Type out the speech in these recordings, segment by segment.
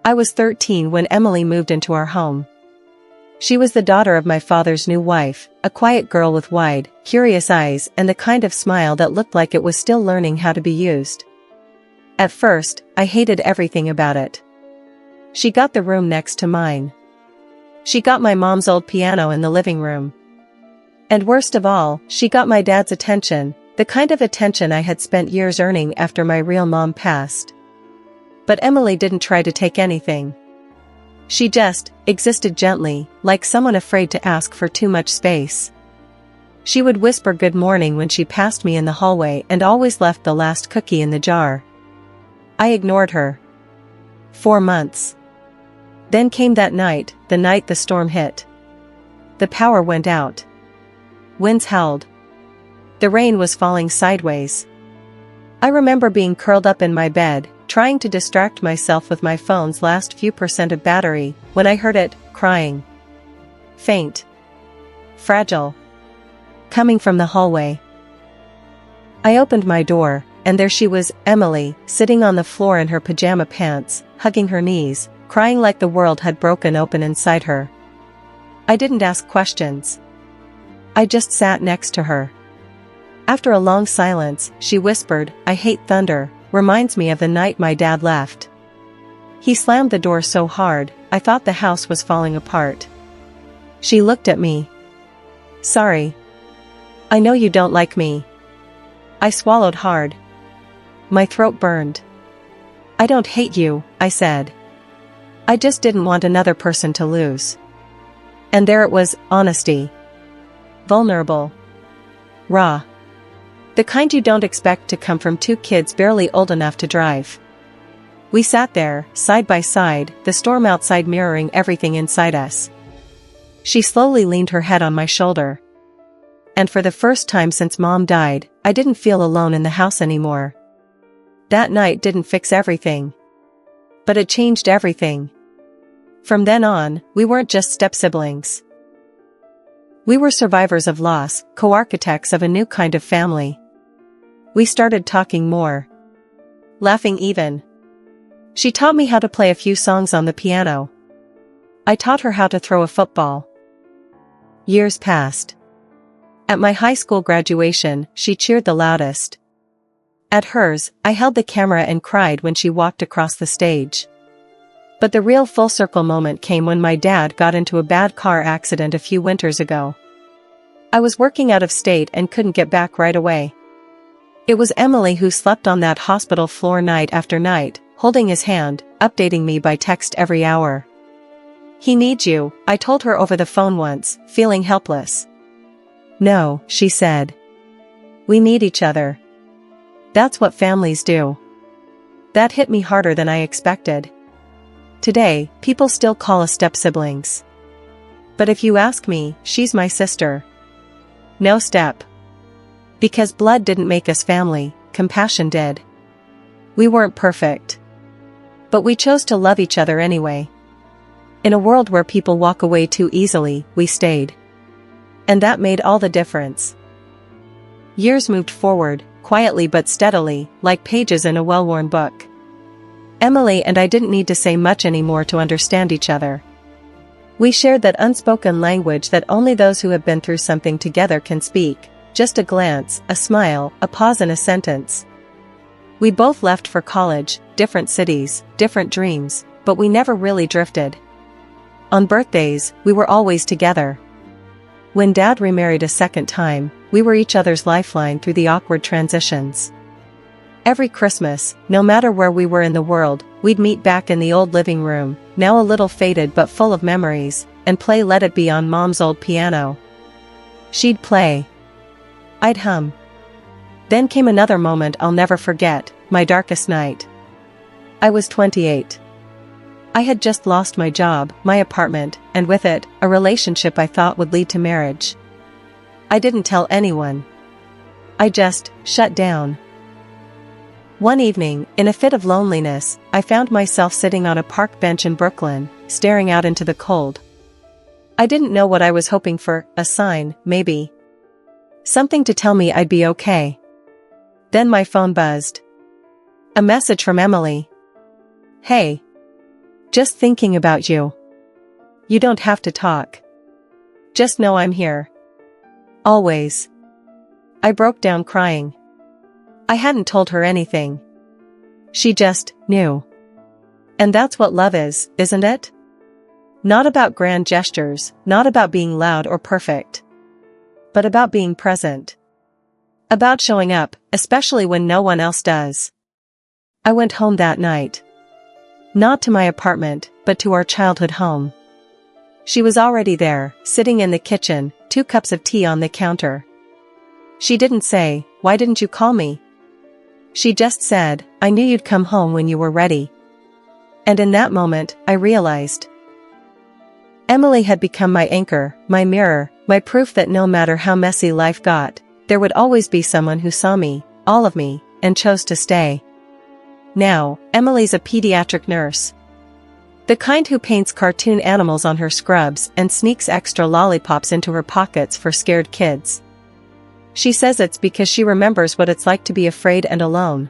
I was 13 when Emily moved into our home. She was the daughter of my father's new wife, a quiet girl with wide, curious eyes and the kind of smile that looked like it was still learning how to be used. At first, I hated everything about it. She got the room next to mine. She got my mom's old piano in the living room. And worst of all, she got my dad's attention, the kind of attention I had spent years earning after my real mom passed. But Emily didn't try to take anything. She just existed gently, like someone afraid to ask for too much space. She would whisper good morning when she passed me in the hallway and always left the last cookie in the jar. I ignored her. 4 months. Then came that night, the night the storm hit. The power went out. Winds howled. The rain was falling sideways. I remember being curled up in my bed, trying to distract myself with my phone's last few percent of battery, when I heard it, crying. Faint. Fragile. Coming from the hallway. I opened my door, and there she was, Emily, sitting on the floor in her pajama pants, hugging her knees, crying like the world had broken open inside her. I didn't ask questions. I just sat next to her. After a long silence, she whispered, "I hate thunder, reminds me of the night my dad left." He slammed the door so hard, I thought the house was falling apart. She looked at me. "Sorry. I know you don't like me." I swallowed hard. My throat burned. "I don't hate you," I said. "I just didn't want another person to lose." And there it was, honesty. Vulnerable. Raw. The kind you don't expect to come from two kids barely old enough to drive. We sat there, side by side, the storm outside mirroring everything inside us. She slowly leaned her head on my shoulder. And for the first time since Mom died, I didn't feel alone in the house anymore. That night didn't fix everything. But it changed everything. From then on, we weren't just step-siblings. We were survivors of loss, co-architects of a new kind of family. We started talking more. Laughing even. She taught me how to play a few songs on the piano. I taught her how to throw a football. Years passed. At my high school graduation, she cheered the loudest. At hers, I held the camera and cried when she walked across the stage. But the real full-circle moment came when my dad got into a bad car accident a few winters ago. I was working out of state and couldn't get back right away. It was Emily who slept on that hospital floor night after night, holding his hand, updating me by text every hour. "He needs you," I told her over the phone once, feeling helpless. "No," she said. "We need each other. That's what families do." That hit me harder than I expected. Today, people still call us step-siblings. But if you ask me, she's my sister. No step. Because blood didn't make us family, compassion did. We weren't perfect. But we chose to love each other anyway. In a world where people walk away too easily, we stayed. And that made all the difference. Years moved forward, quietly but steadily, like pages in a well-worn book. Emily and I didn't need to say much anymore to understand each other. We shared that unspoken language that only those who have been through something together can speak. Just a glance, a smile, a pause in a sentence. We both left for college, different cities, different dreams, but we never really drifted. On birthdays, we were always together. When Dad remarried a second time, we were each other's lifeline through the awkward transitions. Every Christmas, no matter where we were in the world, we'd meet back in the old living room, now a little faded but full of memories, and play Let It Be on Mom's old piano. She'd play. I'd hum. Then came another moment I'll never forget, my darkest night. I was 28. I had just lost my job, my apartment, and with it, a relationship I thought would lead to marriage. I didn't tell anyone. I just shut down. One evening, in a fit of loneliness, I found myself sitting on a park bench in Brooklyn, staring out into the cold. I didn't know what I was hoping for, a sign, maybe. Something to tell me I'd be okay. Then my phone buzzed. A message from Emily. "Hey. Just thinking about you. You don't have to talk. Just know I'm here. Always. I broke down crying. I hadn't told her anything. She just knew. And that's what love is, isn't it? Not about grand gestures, not about being loud or perfect. But about being present. About showing up, especially when no one else does. I went home that night. Not to my apartment, but to our childhood home. She was already there, sitting in the kitchen, 2 cups of tea on the counter. She didn't say, "Why didn't you call me?" She just said, "I knew you'd come home when you were ready." And in that moment, I realized. Emily had become my anchor, my mirror, my proof that no matter how messy life got, there would always be someone who saw me, all of me, and chose to stay. Now, Emily's a pediatric nurse. The kind who paints cartoon animals on her scrubs and sneaks extra lollipops into her pockets for scared kids. She says it's because she remembers what it's like to be afraid and alone.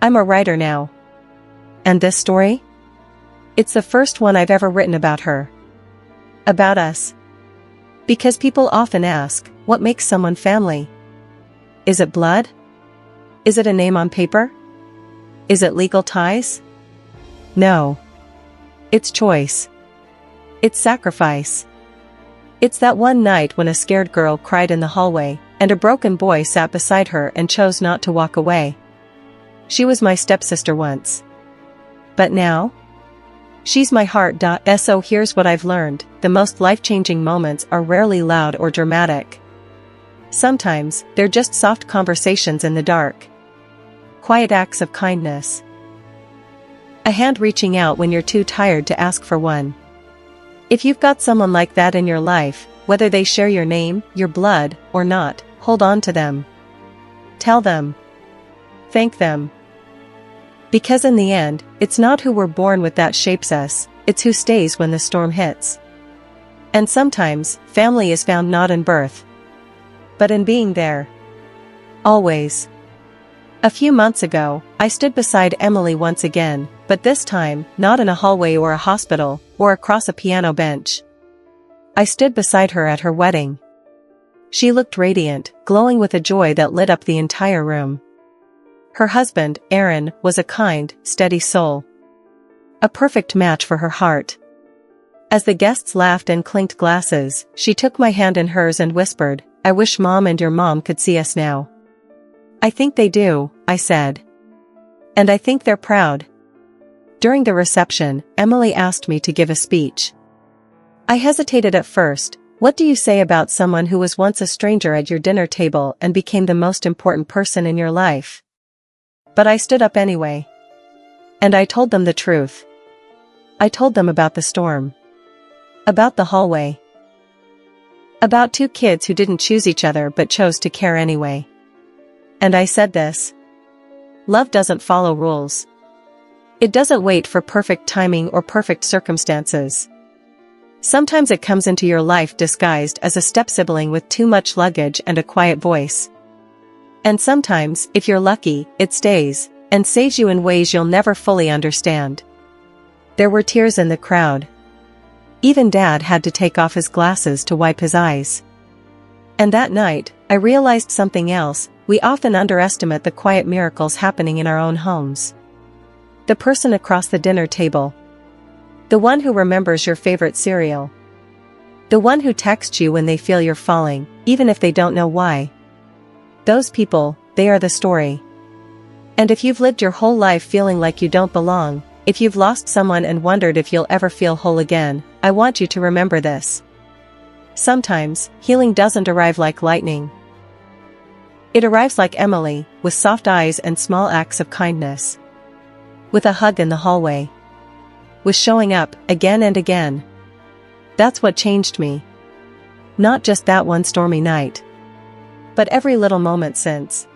I'm a writer now. And this story? It's the first one I've ever written about her. About us. Because people often ask, what makes someone family? Is it blood? Is it a name on paper? Is it legal ties? No. It's choice. It's sacrifice. It's that one night when a scared girl cried in the hallway, and a broken boy sat beside her and chose not to walk away. She was my stepsister once. But now? She's my heart. So here's what I've learned, the most life-changing moments are rarely loud or dramatic. Sometimes, they're just soft conversations in the dark. Quiet acts of kindness. A hand reaching out when you're too tired to ask for one. If you've got someone like that in your life, whether they share your name, your blood, or not, hold on to them. Tell them. Thank them. Because in the end, it's not who we're born with that shapes us, it's who stays when the storm hits. And sometimes, family is found not in birth, but in being there. Always. A few months ago, I stood beside Emily once again, but this time, not in a hallway or a hospital, or across a piano bench. I stood beside her at her wedding. She looked radiant, glowing with a joy that lit up the entire room. Her husband, Aaron, was a kind, steady soul. A perfect match for her heart. As the guests laughed and clinked glasses, she took my hand in hers and whispered, "I wish Mom and your mom could see us now." "I think they do," I said. "And I think they're proud." During the reception, Emily asked me to give a speech. I hesitated at first. What do you say about someone who was once a stranger at your dinner table and became the most important person in your life? But I stood up anyway. And I told them the truth. I told them about the storm. About the hallway. About 2 kids who didn't choose each other but chose to care anyway. And I said this. Love doesn't follow rules. It doesn't wait for perfect timing or perfect circumstances. Sometimes it comes into your life disguised as a step-sibling with too much luggage and a quiet voice. And sometimes, if you're lucky, it stays, and saves you in ways you'll never fully understand. There were tears in the crowd. Even Dad had to take off his glasses to wipe his eyes. And that night, I realized something else. We often underestimate the quiet miracles happening in our own homes. The person across the dinner table. The one who remembers your favorite cereal. The one who texts you when they feel you're falling, even if they don't know why. Those people, they are the story. And if you've lived your whole life feeling like you don't belong, if you've lost someone and wondered if you'll ever feel whole again, I want you to remember this. Sometimes, healing doesn't arrive like lightning. It arrives like Emily, with soft eyes and small acts of kindness. With a hug in the hallway. With showing up, again and again. That's what changed me. Not just that one stormy night. But every little moment since.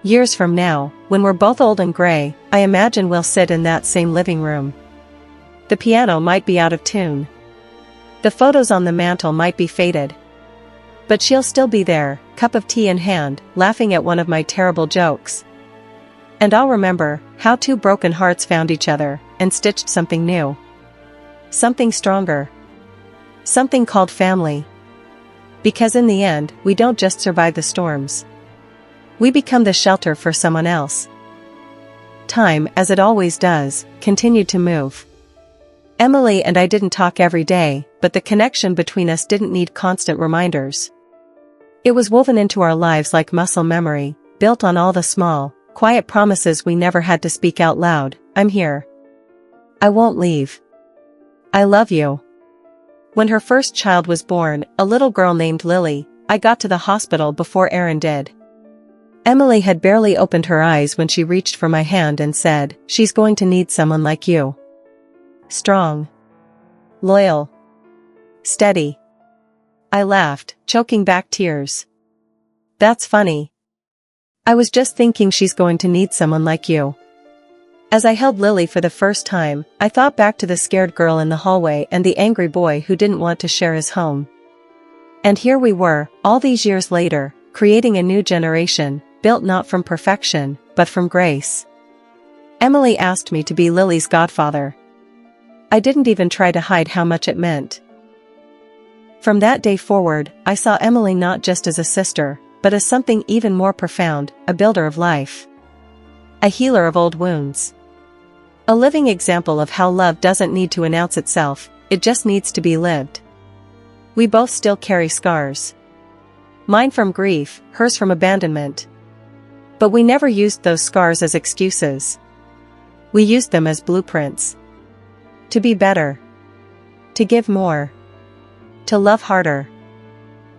Years from now, when we're both old and gray, I imagine we'll sit in that same living room. The piano might be out of tune. The photos on the mantle might be faded. But she'll still be there, cup of tea in hand, laughing at one of my terrible jokes. And I'll remember how 2 broken hearts found each other, and stitched something new. Something stronger. Something called family. Because in the end, we don't just survive the storms. We become the shelter for someone else. Time, as it always does, continued to move. Emily and I didn't talk every day, but the connection between us didn't need constant reminders. It was woven into our lives like muscle memory, built on all the small, quiet promises we never had to speak out loud. I'm here. I won't leave. I love you. When her first child was born, a little girl named Lily, I got to the hospital before Erin did. Emily had barely opened her eyes when she reached for my hand and said, "She's going to need someone like you. Strong. Loyal. Steady." I laughed, choking back tears. "That's funny. I was just thinking she's going to need someone like you." As I held Lily for the first time, I thought back to the scared girl in the hallway and the angry boy who didn't want to share his home. And here we were, all these years later, creating a new generation, built not from perfection, but from grace. Emily asked me to be Lily's godfather. I didn't even try to hide how much it meant. From that day forward, I saw Emily not just as a sister, but as something even more profound, a builder of life. A healer of old wounds. A living example of how love doesn't need to announce itself, it just needs to be lived. We both still carry scars. Mine from grief, hers from abandonment. But we never used those scars as excuses. We used them as blueprints. To be better. To give more. To love harder.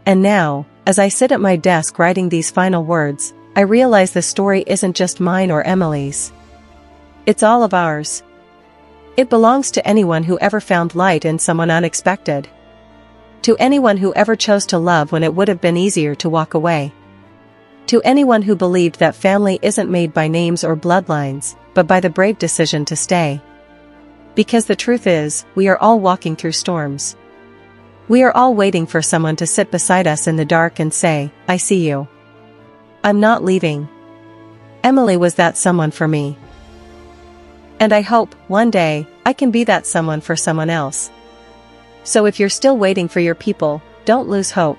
And now, as I sit at my desk writing these final words, I realize the story isn't just mine or Emily's. It's all of ours. It belongs to anyone who ever found light in someone unexpected. To anyone who ever chose to love when it would have been easier to walk away. To anyone who believed that family isn't made by names or bloodlines, but by the brave decision to stay. Because the truth is, we are all walking through storms. We are all waiting for someone to sit beside us in the dark and say, "I see you. I'm not leaving." Emily was that someone for me. And I hope, one day, I can be that someone for someone else. So if you're still waiting for your people, don't lose hope.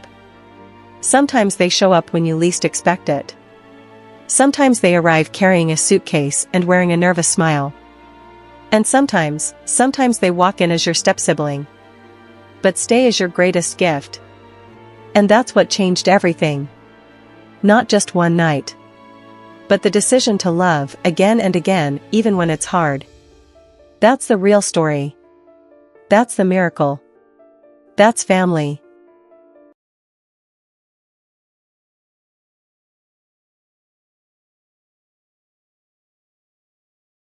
Sometimes they show up when you least expect it. Sometimes they arrive carrying a suitcase and wearing a nervous smile. And sometimes they walk in as your step-sibling. But stay is your greatest gift. And that's what changed everything. Not just one night. But the decision to love again and again, even when it's hard. That's the real story. That's the miracle. That's family.